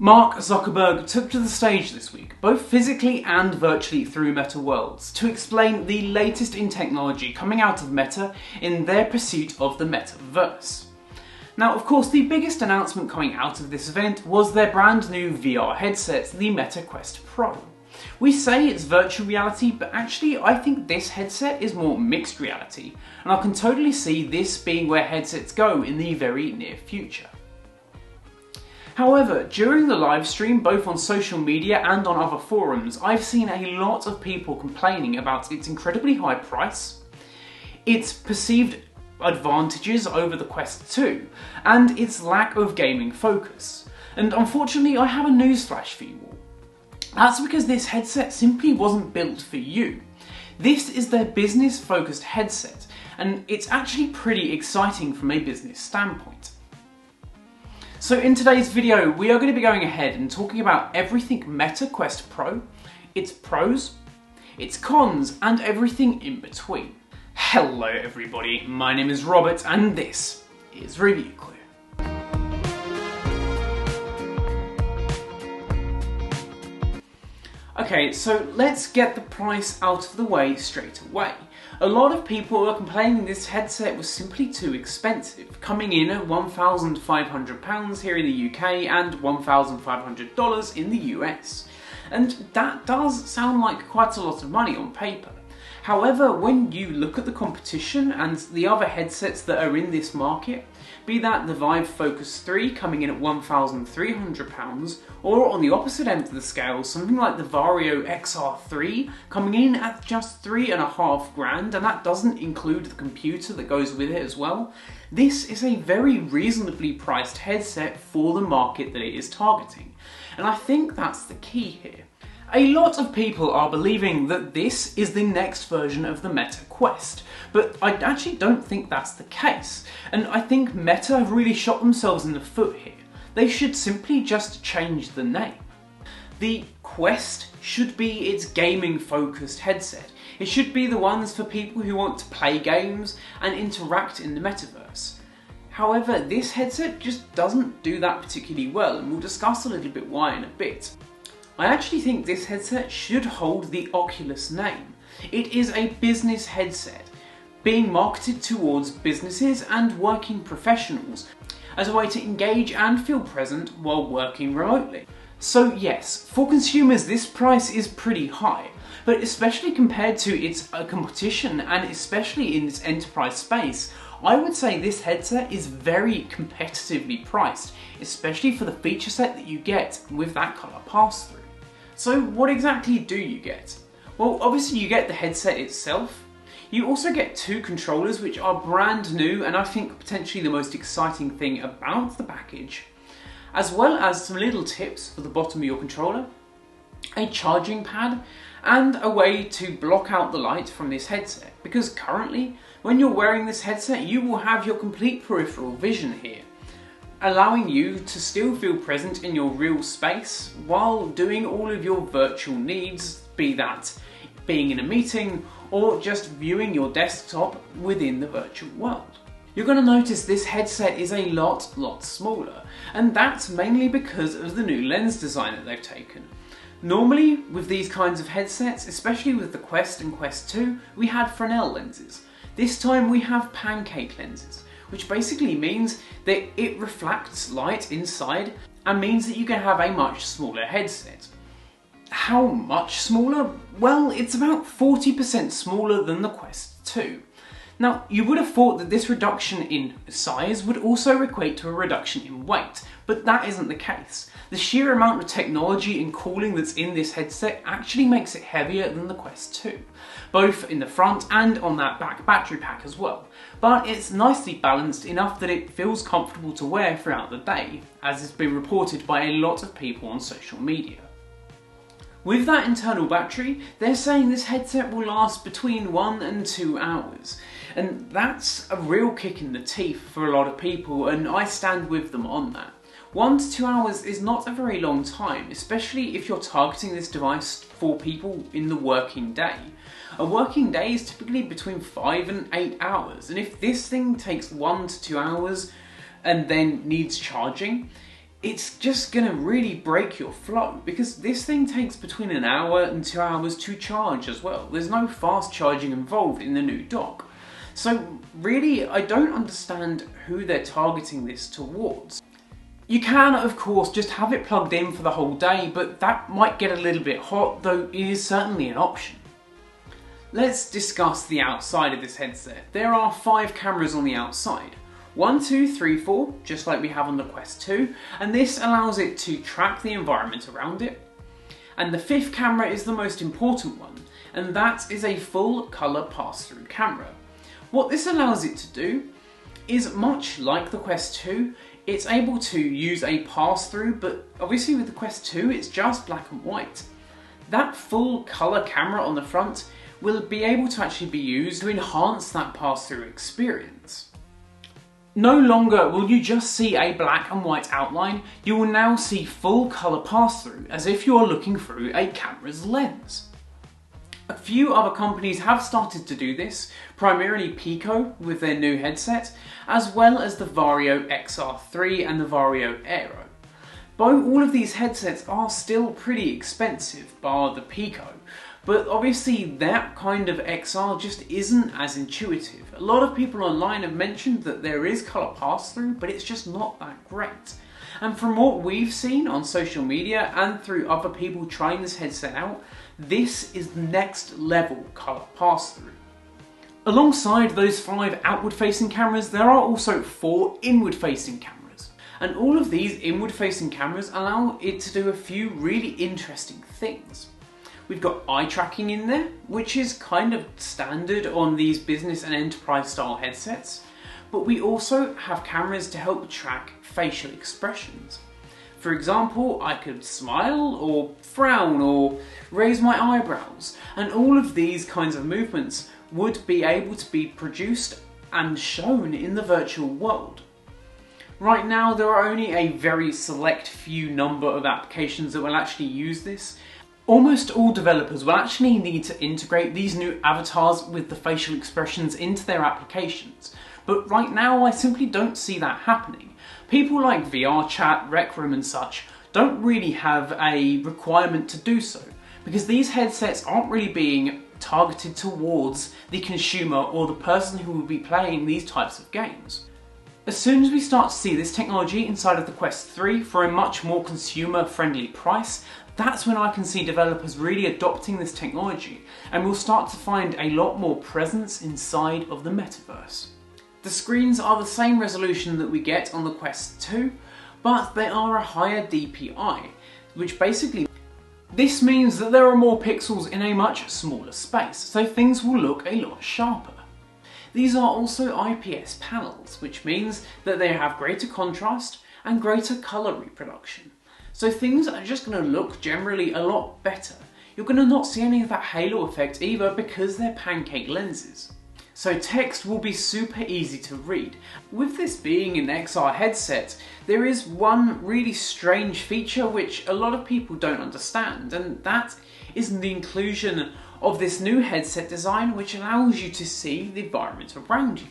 Mark Zuckerberg took to the stage this week, both physically and virtually through Meta Worlds, to explain the latest in technology coming out of Meta in their pursuit of the metaverse. Now, of course, the biggest announcement coming out of this event was their brand new VR headset, the Meta Quest Pro. We say it's virtual reality, but actually I think this headset is more mixed reality, and I can totally see this being where headsets go in the very near future. However, during the live stream, both on social media and on other forums, I've seen a lot of people complaining about its incredibly high price, its perceived advantages over the Quest 2, and its lack of gaming focus. And unfortunately, I have a newsflash for you all. That's because this headset simply wasn't built for you. This is their business-focused headset, and it's actually pretty exciting from a business standpoint. So in today's video, we are going to be going ahead and talking about everything Meta Quest Pro, its pros, its cons, and everything in between. Hello everybody, my name is Robert, and this is Review Clue. Okay, so let's get the price out of the way straight away. A lot of people are complaining this headset was simply too expensive, coming in at £1,500 here in the UK and $1,500 in the US. And that does sound like quite a lot of money on paper. However, when you look at the competition and the other headsets that are in this market, be that the Vive Focus 3 coming in at £1,300, or on the opposite end of the scale, something like the Vario XR3 coming in at just £3,500, and that doesn't include the computer that goes with it as well. This is a very reasonably priced headset for the market that it is targeting, and I think that's the key here. A lot of people are believing that this is the next version of the Meta Quest, but I actually don't think that's the case, and I think Meta have really shot themselves in the foot here. They should simply just change the name. The Quest should be its gaming-focused headset. It should be the ones for people who want to play games and interact in the metaverse. However, this headset just doesn't do that particularly well, and we'll discuss a little bit why in a bit. I actually think this headset should hold the Oculus name. It is a business headset, being marketed towards businesses and working professionals as a way to engage and feel present while working remotely. So yes, for consumers this price is pretty high, but especially compared to its competition and especially in its enterprise space, I would say this headset is very competitively priced, especially for the feature set that you get with that colour pass-through. So what exactly do you get? Well, obviously you get the headset itself. You also get two controllers which are brand new and I think potentially the most exciting thing about the package, as well as some little tips for the bottom of your controller, a charging pad, and a way to block out the light from this headset, because currently when you're wearing this headset you will have your complete peripheral vision here, allowing you to still feel present in your real space while doing all of your virtual needs, be that being in a meeting or just viewing your desktop within the virtual world. You're going to notice this headset is a lot smaller, and that's mainly because of the new lens design that they've taken. Normally with these kinds of headsets, especially with the Quest and Quest 2, we had Fresnel lenses. This time we have pancake lenses, which basically means that it reflects light inside and means that you can have a much smaller headset. How much smaller? Well, it's about 40% smaller than the Quest 2. Now, you would have thought that this reduction in size would also equate to a reduction in weight, but that isn't the case. The sheer amount of technology and cooling that's in this headset actually makes it heavier than the Quest 2, both in the front and on that back battery pack as well. But it's nicely balanced enough that it feels comfortable to wear throughout the day, as has been reported by a lot of people on social media. With that internal battery, they're saying this headset will last between 1 and 2 hours. And that's a real kick in the teeth for a lot of people, and I stand with them on that. 1 to 2 hours is not a very long time, especially if you're targeting this device for people in the working day. A working day is typically between 5 and 8 hours, and if this thing takes 1 to 2 hours and then needs charging, it's just gonna really break your flow, because this thing takes between an hour and 2 hours to charge as well. There's no fast charging involved in the new dock. So really, I don't understand who they're targeting this towards. You can, of course, just have it plugged in for the whole day, but that might get a little bit hot, though it is certainly an option. Let's discuss the outside of this headset. There are 5 cameras on the outside. 1, 2, 3, 4, just like we have on the Quest 2, and this allows it to track the environment around it. And the 5th camera is the most important one, and that is a full colour pass-through camera. What this allows it to do is, much like the Quest 2, it's able to use a pass-through, but obviously with the Quest 2 it's just black and white. That full colour camera on the front will be able to actually be used to enhance that pass-through experience. No longer will you just see a black and white outline, you will now see full colour pass-through, as if you are looking through a camera's lens. A few other companies have started to do this, primarily Pico with their new headset, as well as the Vario XR3 and the Vario Aero. All of these headsets are still pretty expensive, bar the Pico, but obviously that kind of XR just isn't as intuitive. A lot of people online have mentioned that there is colour pass-through, but it's just not that great. And from what we've seen on social media and through other people trying this headset out, this is next level colour pass-through. Alongside those 5 outward-facing cameras, there are also 4 inward-facing cameras. And all of these inward-facing cameras allow it to do a few really interesting things. We've got eye tracking in there, which is kind of standard on these business and enterprise style headsets, but we also have cameras to help track facial expressions. For example, I could smile or frown or raise my eyebrows, and all of these kinds of movements would be able to be produced and shown in the virtual world. Right now there are only a very select few number of applications that will actually use this. Almost all developers will actually need to integrate these new avatars with the facial expressions into their applications, but right now I simply don't see that happening. People like VRChat, Rec Room and such don't really have a requirement to do so, because these headsets aren't really being targeted towards the consumer or the person who will be playing these types of games. As soon as we start to see this technology inside of the Quest 3 for a much more consumer-friendly price, that's when I can see developers really adopting this technology, and we'll start to find a lot more presence inside of the metaverse. The screens are the same resolution that we get on the Quest 2, but they are a higher DPI, which basically this means that there are more pixels in a much smaller space, so things will look a lot sharper. These are also IPS panels, which means that they have greater contrast and greater colour reproduction. So things are just going to look generally a lot better. You're going to not see any of that halo effect either, because they're pancake lenses. So text will be super easy to read. With this being an XR headset, there is one really strange feature which a lot of people don't understand, and that is the inclusion of this new headset design which allows you to see the environment around you.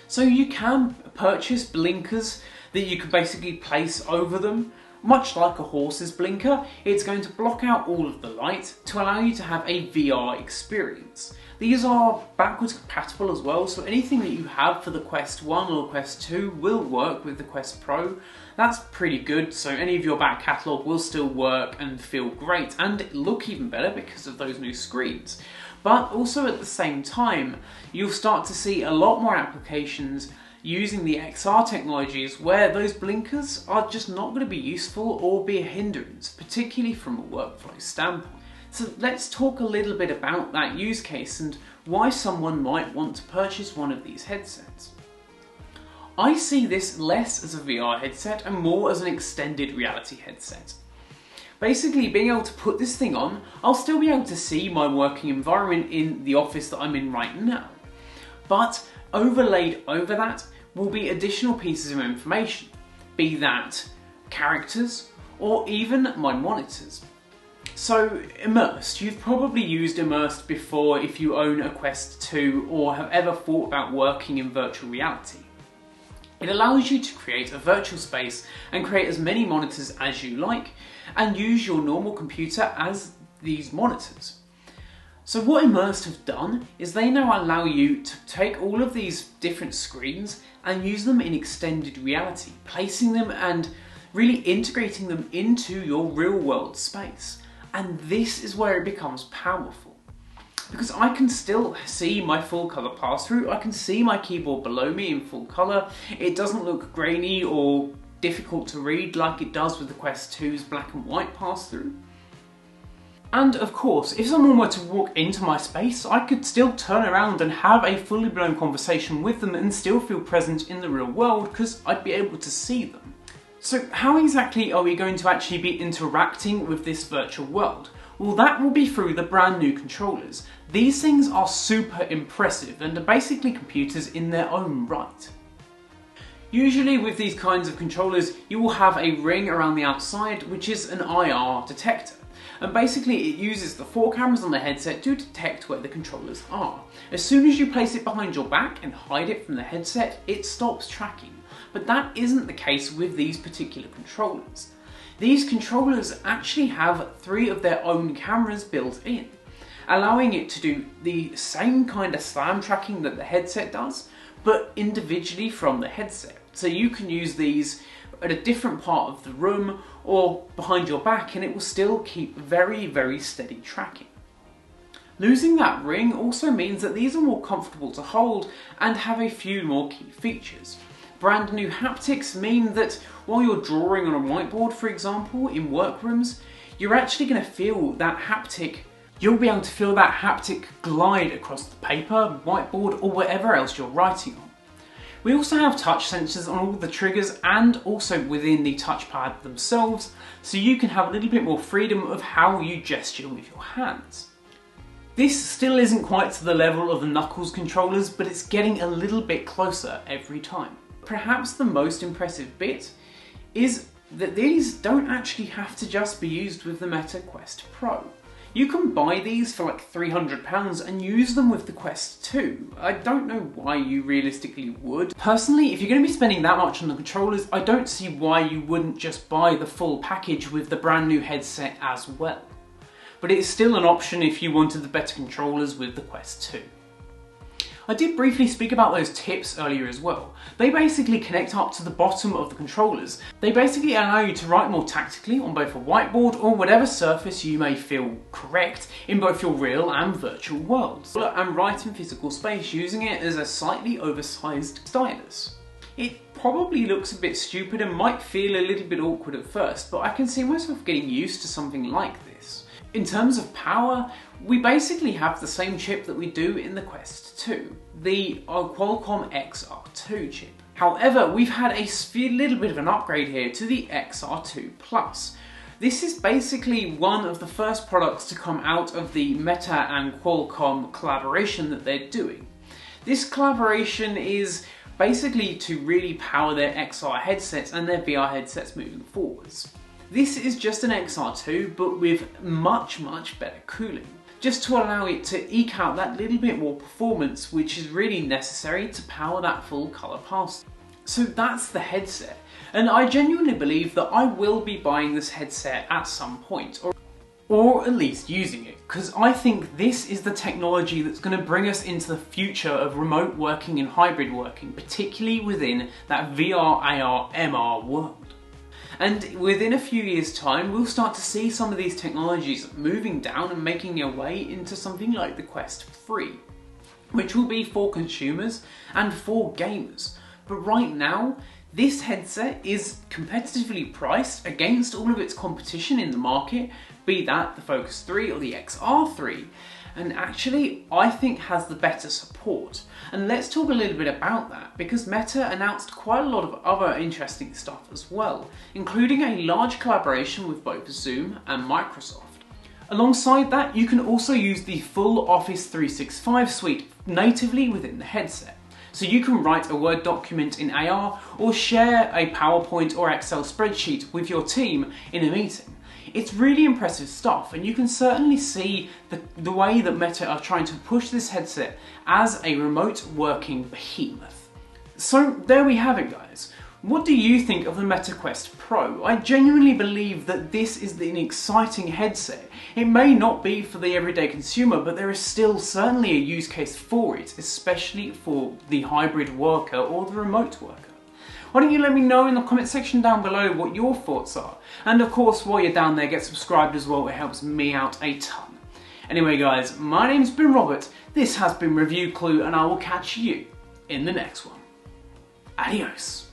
So you can purchase blinkers that you can basically place over them. Much like a horse's blinker, it's going to block out all of the light to allow you to have a VR experience. These are backwards compatible as well, so anything that you have for the Quest 1 or Quest 2 will work with the Quest Pro. That's pretty good, so any of your back catalogue will still work and feel great and look even better because of those new screens. But also at the same time, you'll start to see a lot more applications using the XR technologies where those blinkers are just not going to be useful or be a hindrance, particularly from a workflow standpoint. So let's talk a little bit about that use case and why someone might want to purchase one of these headsets. I see this less as a VR headset and more as an extended reality headset. Basically, being able to put this thing on, I'll still be able to see my working environment in the office that I'm in right now. But overlaid over that will be additional pieces of information, be that characters or even my monitors. So Immersed, you've probably used Immersed before if you own a Quest 2 or have ever thought about working in virtual reality. It allows you to create a virtual space and create as many monitors as you like and use your normal computer as these monitors. So what Immersed have done is they now allow you to take all of these different screens and use them in extended reality, placing them and really integrating them into your real world space. And this is where it becomes powerful. Because I can still see my full colour pass through, I can see my keyboard below me in full colour, it doesn't look grainy or difficult to read like it does with the Quest 2's black and white pass through. And of course, if someone were to walk into my space, I could still turn around and have a fully blown conversation with them and still feel present in the real world because I'd be able to see them. So how exactly are we going to actually be interacting with this virtual world? Well, that will be through the brand new controllers. These things are super impressive and are basically computers in their own right. Usually with these kinds of controllers, you will have a ring around the outside, which is an IR detector. And basically it uses the 4 cameras on the headset to detect where the controllers are. As soon as you place it behind your back and hide it from the headset, it stops tracking. But that isn't the case with these particular controllers. These controllers actually have 3 of their own cameras built in, allowing it to do the same kind of slam tracking that the headset does, but individually from the headset. So you can use these at a different part of the room or behind your back and it will still keep very, very steady tracking. Losing that ring also means that these are more comfortable to hold and have a few more key features. Brand new haptics mean that while you're drawing on a whiteboard, for example, in workrooms, you're actually going to feel that haptic. You'll be able to feel that haptic glide across the paper, whiteboard, or whatever else you're writing on. We also have touch sensors on all the triggers and also within the touchpad themselves, so you can have a little bit more freedom of how you gesture with your hands. This still isn't quite to the level of the Knuckles controllers, but it's getting a little bit closer every time. Perhaps the most impressive bit is that these don't actually have to just be used with the Meta Quest Pro. You can buy these for like £300 and use them with the Quest 2. I don't know why you realistically would. Personally, if you're going to be spending that much on the controllers, I don't see why you wouldn't just buy the full package with the brand new headset as well. But it's still an option if you wanted the better controllers with the Quest 2. I did briefly speak about those tips earlier as well. They basically connect up to the bottom of the controllers. They basically allow you to write more tactically on both a whiteboard or whatever surface you may feel correct in both your real and virtual worlds, and write in physical space using it as a slightly oversized stylus. It probably looks a bit stupid and might feel a little bit awkward at first, but I can see myself getting used to something like this. In terms of power, we basically have the same chip that we do in the Quest 2, the Qualcomm XR2 chip. However, we've had a little bit of an upgrade here to the XR2 Plus. This is basically one of the first products to come out of the Meta and Qualcomm collaboration that they're doing. This collaboration is basically to really power their XR headsets and their VR headsets moving forwards. This is just an XR2 but with much better cooling, just to allow it to eke out that little bit more performance which is really necessary to power that full colour pass. So that's the headset, and I genuinely believe that I will be buying this headset at some point, or at least using it, because I think this is the technology that's going to bring us into the future of remote working and hybrid working, particularly within that VR, AR, MR world. And within a few years' time, we'll start to see some of these technologies moving down and making their way into something like the Quest 3, which will be for consumers and for gamers. But right now, this headset is competitively priced against all of its competition in the market, be that the Focus 3 or the XR3, and actually I think has the better support. And let's talk a little bit about that, because Meta announced quite a lot of other interesting stuff as well, including a large collaboration with both Zoom and Microsoft. Alongside that, you can also use the full Office 365 suite natively within the headset. So you can write a Word document in AR or share a PowerPoint or Excel spreadsheet with your team in a meeting. It's really impressive stuff, and you can certainly see the way that Meta are trying to push this headset as a remote working behemoth. So there we have it, guys. What do you think of the Meta Quest Pro? I genuinely believe that this is an exciting headset. It may not be for the everyday consumer, but there is still certainly a use case for it, especially for the hybrid worker or the remote worker. Why don't you let me know in the comment section down below what your thoughts are? And of course, while you're down there, get subscribed as well, it helps me out a ton. Anyway guys, my name's been Robert, this has been Review Clue, and I will catch you in the next one. Adios.